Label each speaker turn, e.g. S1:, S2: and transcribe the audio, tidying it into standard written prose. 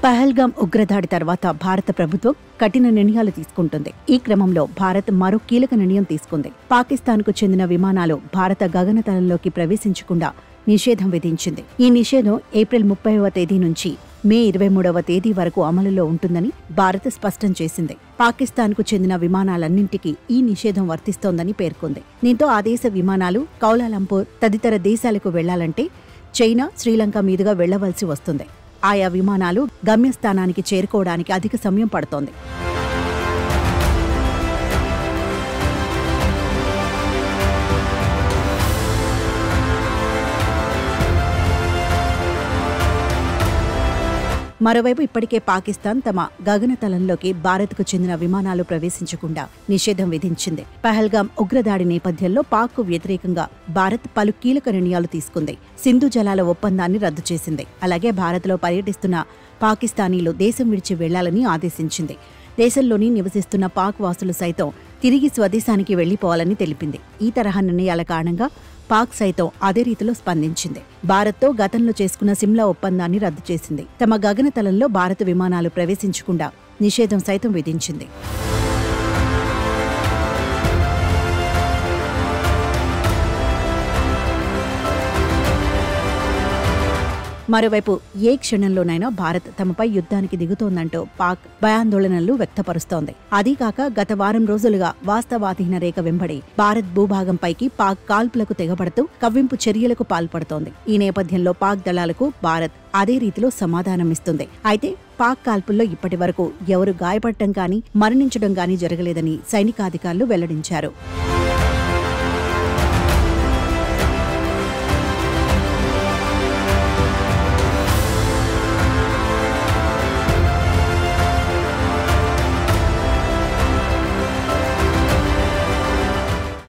S1: పహల్గామ్ ఉగ్రదాడి తర్వాత భారత ప్రభుత్వం కఠిన నిర్ణయాలు తీసుకుంటుంది. ఈ క్రమంలో భారత్ మరో కీలక నిర్ణయం తీసుకుంది. పాకిస్తాన్కు చెందిన విమానాలు భారత గగనతలంలోకి ప్రవేశించకుండా నిషేధం విధించింది. ఈ నిషేధం ఏప్రిల్ 30వ తేదీ నుంచి మే 23వ తేదీ వరకు అమలులో ఉంటుందని భారత్ స్పష్టం చేసింది. పాకిస్తాన్కు చెందిన విమానాలన్నింటికీ ఈ నిషేధం వర్తిస్తోందని పేర్కొంది. దీంతో ఆ దేశ విమానాలు కౌలాలంపూర్ తదితర దేశాలకు వెళ్లాలంటే చైనా, శ్రీలంక మీదుగా వెళ్లవలసి వస్తుంది. ఆయా విమానాలు గమ్యస్థానానికి చేరుకోవడానికి అధిక సమయం పడుతోంది. మరోవైపు ఇప్పటికే పాకిస్తాన్ తమ గగనతలంలోకి భారత్కు చెందిన విమానాలు ప్రవేశించకుండా నిషేధం విధించింది. పహల్గామ్ ఉగ్రదాడి నేపథ్యంలో పాక్కు వ్యతిరేకంగా భారత్ పలు కీలక నిర్ణయాలు తీసుకుంది. సింధు జలాల ఒప్పందాన్ని రద్దు చేసింది. అలాగే భారత్లో పర్యటిస్తున్న పాకిస్తానీలు దేశం విడిచి వెళ్లాలని ఆదేశించింది. దేశంలోని నివసిస్తున్న పాక్ వాసులు సైతం తిరిగి స్వదేశానికి వెళ్లిపోవాలని తెలిపింది. ఈ తరహా నిర్ణయాల కారణంగా పాక్ సైతం అదే రీతిలో స్పందించింది. భారత్తో గతంలో చేసుకున్న సిమ్లా ఒప్పందాన్ని రద్దు చేసింది. తమ గగనతలంలో భారత విమానాలు ప్రవేశించకుండా నిషేధం సైతం విధించింది. మరోవైపు ఏ క్షణంలోనైనా భారత్ తమపై యుద్ధానికి దిగుతోందంటూ పాక్ భయాందోళనలు వ్యక్తపరుస్తోంది. అదీకాక గత వారం రోజులుగా వాస్తవాధీన రేఖ వెంబడి భారత్ భూభాగంపైకి పాక్ కాల్పులకు తెగబడుతూ కవ్వింపు చర్యలకు పాల్పడుతోంది. ఈ నేపథ్యంలో పాక్ దళాలకు భారత్ అదే రీతిలో సమాధానమిస్తుంది. అయితే పాక్ కాల్పుల్లో ఇప్పటి వరకు ఎవరు గాయపడటం కానీ మరణించడం కానీ జరగలేదని సైనికాధికారులు వెల్లడించారు.